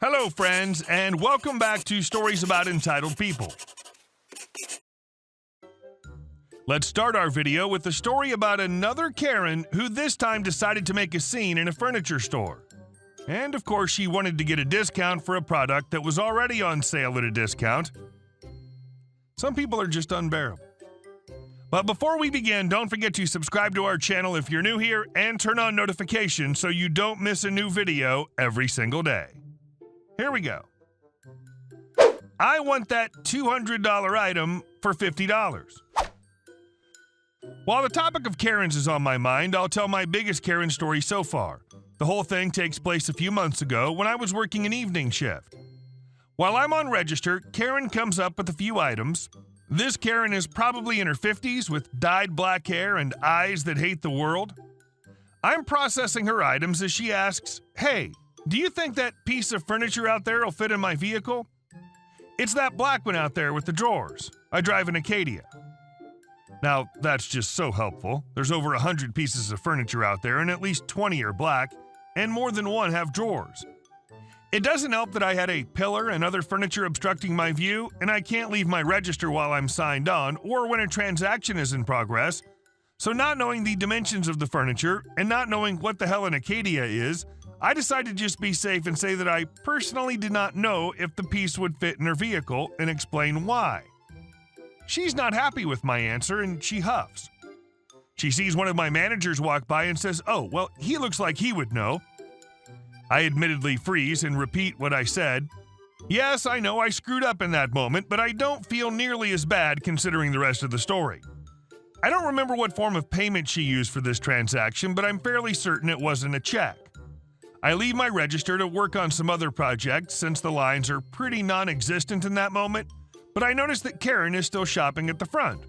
Hello, friends, and welcome back to Stories About Entitled People. Let's start our video with a story about another Karen who this time decided to make a scene in a furniture store. And of course, she wanted to get a discount for a product that was already on sale at a discount. Some people are just unbearable. But before we begin, don't forget to subscribe to our channel if you're new here and turn on notifications so you don't miss a new video every single day. Here we go. I want that $200 item for $50. While the topic of Karens is on my mind, I'll tell my biggest Karen story so far. The whole thing takes place a few months ago when I was working an evening shift. While I'm on register, Karen comes up with a few items. This Karen is probably in her 50s with dyed black hair and eyes that hate the world. I'm processing her items as she asks, "Hey, do you think that piece of furniture out there will fit in my vehicle?" "It's that black one out there with the drawers. I drive an Acadia." Now, that's just so helpful. There's over 100 pieces of furniture out there, and at least 20 are black, and more than one have drawers. It doesn't help that I had a pillar and other furniture obstructing my view, and I can't leave my register while I'm signed on or when a transaction is in progress. So not knowing the dimensions of the furniture and not knowing what the hell an Acadia is, I decided to just be safe and say that I personally did not know if the piece would fit in her vehicle and explain why. She's not happy with my answer and she huffs. She sees one of my managers walk by and says, "Oh, well, he looks like he would know." I admittedly freeze and repeat what I said. Yes, I know I screwed up in that moment, but I don't feel nearly as bad considering the rest of the story. I don't remember what form of payment she used for this transaction, but I'm fairly certain it wasn't a check. I leave my register to work on some other projects since the lines are pretty non-existent in that moment, but I notice that Karen is still shopping at the front.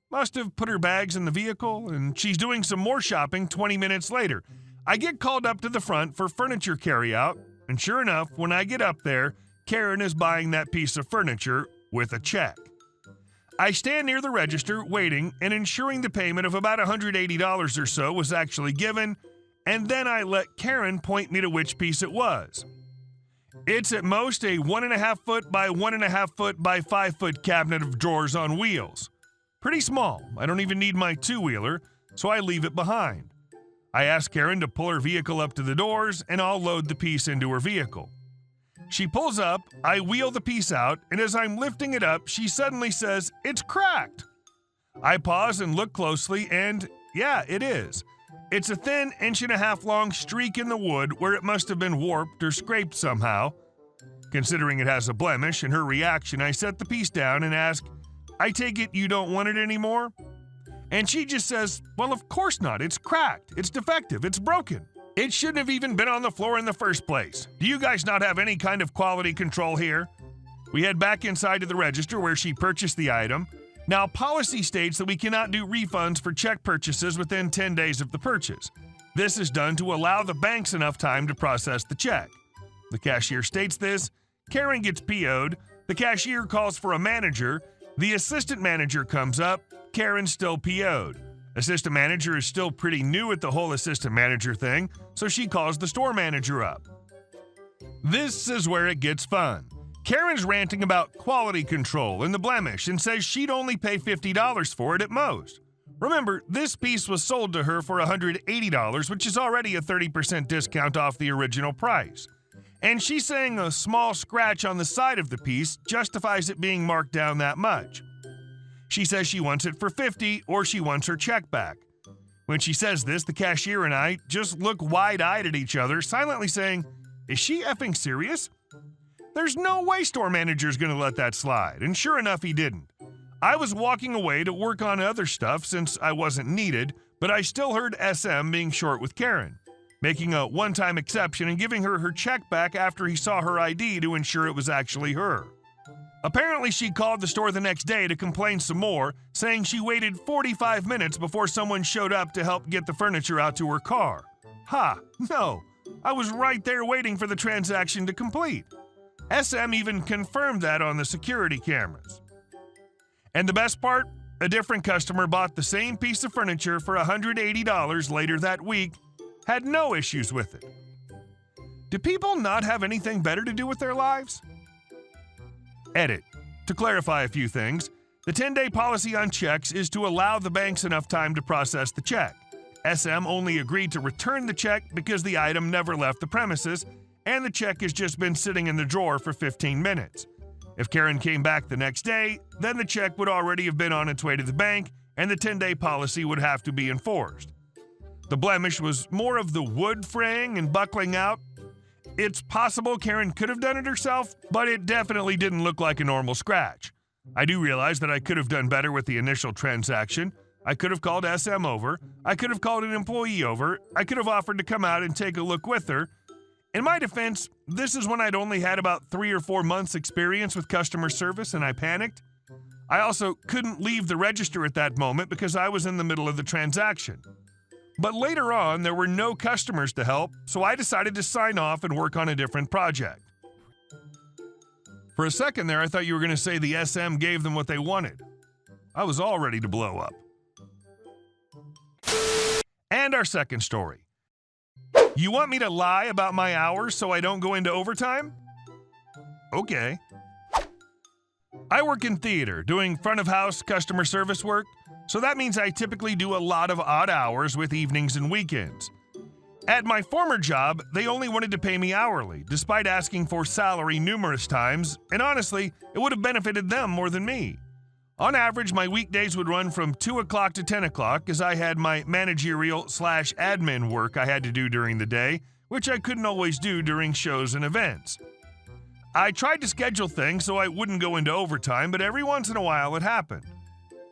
Must have put her bags in the vehicle, and she's doing some more shopping 20 minutes later. I get called up to the front for furniture carryout, and sure enough, when I get up there, Karen is buying that piece of furniture with a check. I stand near the register waiting and ensuring the payment of about $180 or so was actually given, and then I let Karen point me to which piece it was. It's at most a 1.5 foot by 1.5 foot by 5 foot cabinet of drawers on wheels. Pretty small. I don't even need my two-wheeler, so I leave it behind. I ask Karen to pull her vehicle up to the doors, and I'll load the piece into her vehicle. She pulls up, I wheel the piece out, and as I'm lifting it up, she suddenly says, "It's cracked." I pause and look closely, and yeah, it is. It's a thin 1.5 inch long streak in the wood where it must have been warped or scraped somehow. Considering it has a blemish and her reaction, I set the piece down and ask, "I take it you don't want it anymore?" And she just says, "Well, of course not. It's cracked. It's defective. It's broken. It shouldn't have even been on the floor in the first place. Do you guys not have any kind of quality control here?" We head back inside to the register where she purchased the item. Now, policy states that we cannot do refunds for check purchases within 10 days of the purchase. This is done to allow the banks enough time to process the check. The cashier states this. Karen gets PO'd. The cashier calls for a manager. The assistant manager comes up. Karen's still PO'd. Assistant manager is still pretty new at the whole assistant manager thing, so she calls the store manager up. This is where it gets fun. Karen's ranting about quality control and the blemish and says she'd only pay $50 for it at most. Remember, this piece was sold to her for $180, which is already a 30% discount off the original price. And she's saying a small scratch on the side of the piece justifies it being marked down that much. She says she wants it for $50 or she wants her check back. When she says this, the cashier and I just look wide-eyed at each other, silently saying, "Is she effing serious?" There's no way store manager's gonna let that slide, and sure enough, he didn't. I was walking away to work on other stuff since I wasn't needed, but I still heard SM being short with Karen, making a one-time exception and giving her her check back after he saw her ID to ensure it was actually her. Apparently, she called the store the next day to complain some more, saying she waited 45 minutes before someone showed up to help get the furniture out to her car. Ha, no, I was right there waiting for the transaction to complete. SM even confirmed that on the security cameras. And the best part? A different customer bought the same piece of furniture for $180 later that week, had no issues with it. Do people not have anything better to do with their lives? Edit. To clarify a few things, the 10-day policy on checks is to allow the banks enough time to process the check. SM only agreed to return the check because the item never left the premises, and the check has just been sitting in the drawer for 15 minutes. If Karen came back the next day, then the check would already have been on its way to the bank, and the 10-day policy would have to be enforced. The blemish was more of the wood fraying and buckling out. It's possible Karen could have done it herself, but it definitely didn't look like a normal scratch. I do realize that I could have done better with the initial transaction. I could have called SM over. I could have called an employee over. I could have offered to come out and take a look with her. In my defense, this is when I'd only had about 3 or 4 months experience with customer service and I panicked. I also couldn't leave the register at that moment because I was in the middle of the transaction. But later on, there were no customers to help, so I decided to sign off and work on a different project. For a second there, I thought you were going to say the SM gave them what they wanted. I was all ready to blow up. And our second story. You want me to lie about my hours so I don't go into overtime? Okay. I work in theater, doing front-of-house customer service work, so that means I typically do a lot of odd hours with evenings and weekends. At my former job, they only wanted to pay me hourly, despite asking for salary numerous times, and honestly, it would have benefited them more than me. On average, my weekdays would run from 2 o'clock to 10 o'clock as I had my managerial/admin work I had to do during the day, which I couldn't always do during shows and events. I tried to schedule things so I wouldn't go into overtime, but every once in a while it happened.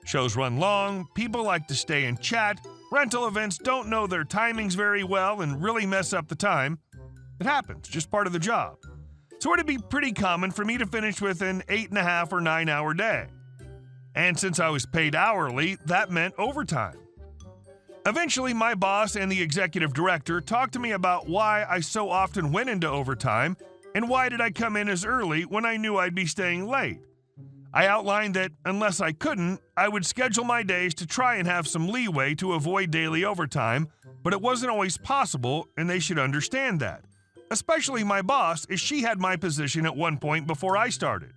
Shows run long, people like to stay and chat, rental events don't know their timings very well and really mess up the time. It happens, just part of the job. So it'd be pretty common for me to finish with an 8.5 or 9 hour day. And since I was paid hourly, that meant overtime. Eventually, my boss and the executive director talked to me about why I so often went into overtime and why did I come in as early when I knew I'd be staying late. I outlined that unless I couldn't, I would schedule my days to try and have some leeway to avoid daily overtime, but it wasn't always possible and they should understand that. Especially my boss, as she had my position at one point before I started.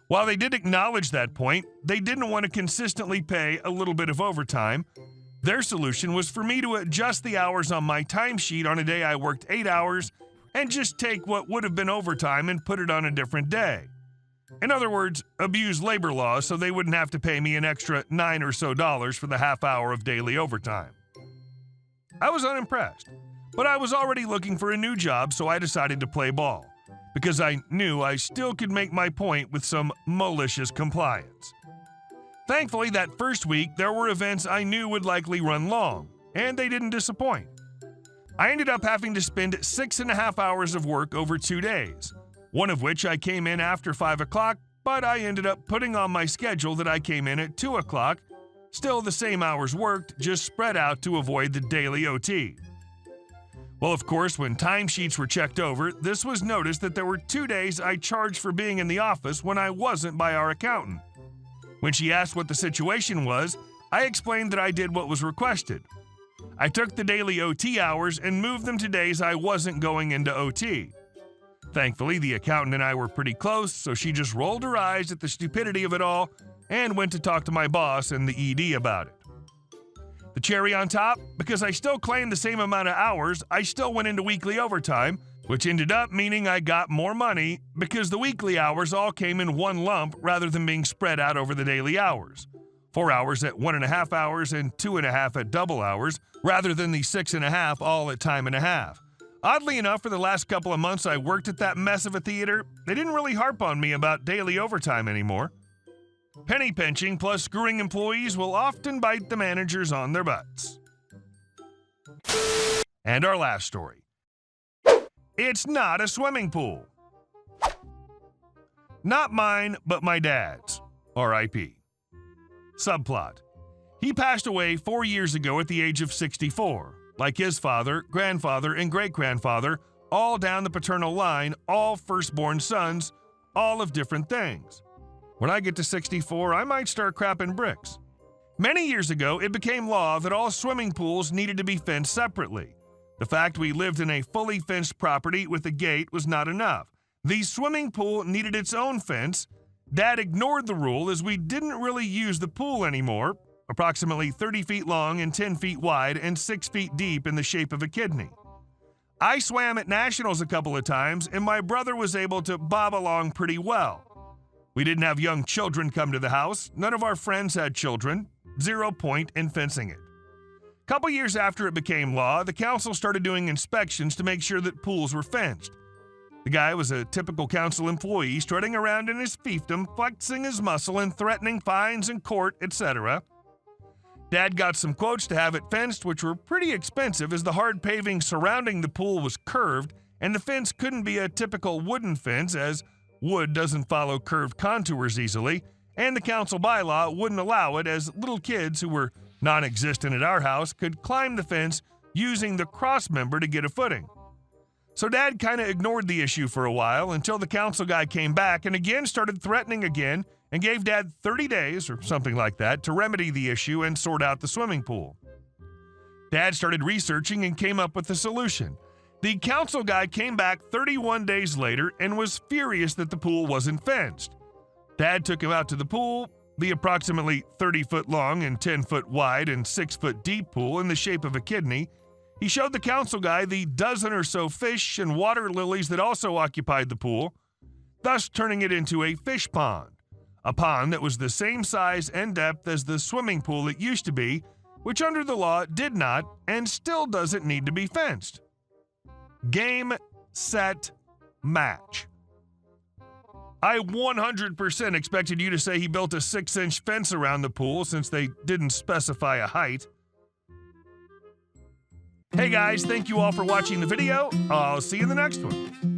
While they did acknowledge that point, they didn't want to consistently pay a little bit of overtime. Their solution was for me to adjust the hours on my timesheet on a day I worked 8 hours and just take what would have been overtime and put it on a different day. In other words, abuse labor laws so they wouldn't have to pay me an extra $9 or so for the half hour of daily overtime. I was unimpressed, but I was already looking for a new job, so I decided to play ball, because I knew I still could make my point with some malicious compliance. Thankfully, that first week, there were events I knew would likely run long, and they didn't disappoint. I ended up having to spend 6.5 hours of work over 2 days, one of which I came in after 5 o'clock, but I ended up putting on my schedule that I came in at 2 o'clock, still the same hours worked, just spread out to avoid the daily OT. Well, of course, when timesheets were checked over, this was noticed that there were 2 days I charged for being in the office when I wasn't by our accountant. When she asked what the situation was, I explained that I did what was requested. I took the daily OT hours and moved them to days I wasn't going into OT. Thankfully, the accountant and I were pretty close, so she just rolled her eyes at the stupidity of it all and went to talk to my boss and the ED about it. The cherry on top, because I still claimed the same amount of hours, I still went into weekly overtime, which ended up meaning I got more money because the weekly hours all came in one lump rather than being spread out over the daily hours. 4 hours at 1.5 hours and 2.5 at double hours, rather than the 6.5 all at time and a half. Oddly enough, for the last couple of months I worked at that mess of a theater, they didn't really harp on me about daily overtime anymore. Penny pinching plus screwing employees will often bite the managers on their butts. And our last story. It's not a swimming pool. Not mine, but my dad's. R.I.P. Subplot. He passed away 4 years ago at the age of 64. Like his father, grandfather, and great-grandfather, all down the paternal line, all firstborn sons, all of different things. When I get to 64, I might start crapping bricks. Many years ago, it became law that all swimming pools needed to be fenced separately. The fact we lived in a fully fenced property with a gate was not enough. The swimming pool needed its own fence. Dad ignored the rule as we didn't really use the pool anymore, approximately 30 feet long and 10 feet wide and 6 feet deep in the shape of a kidney. I swam at nationals a couple of times, and my brother was able to bob along pretty well. We didn't have young children come to the house. None of our friends had children. 0 point in fencing it. Couple years after it became law, the council started doing inspections to make sure that pools were fenced. The guy was a typical council employee, strutting around in his fiefdom, flexing his muscle and threatening fines in court, etc. Dad got some quotes to have it fenced, which were pretty expensive as the hard paving surrounding the pool was curved, and the fence couldn't be a typical wooden fence as wood doesn't follow curved contours easily, and the council bylaw wouldn't allow it as little kids who were non-existent at our house could climb the fence using the cross member to get a footing. So Dad kind of ignored the issue for a while until the council guy came back and again started threatening again and gave Dad 30 days or something like that to remedy the issue and sort out the swimming pool. Dad started researching and came up with a solution. The council guy came back 31 days later and was furious that the pool wasn't fenced. Dad took him out to the pool, the approximately 30-foot long and 10-foot wide and 6-foot deep pool in the shape of a kidney. He showed the council guy the dozen or so fish and water lilies that also occupied the pool, thus turning it into a fish pond. A pond that was the same size and depth as the swimming pool it used to be, which under the law did not and still doesn't need to be fenced. Game, set, match. I 100% expected you to say he built a 6-inch fence around the pool since they didn't specify a height. Hey guys, thank you all for watching the video. I'll see you in the next one.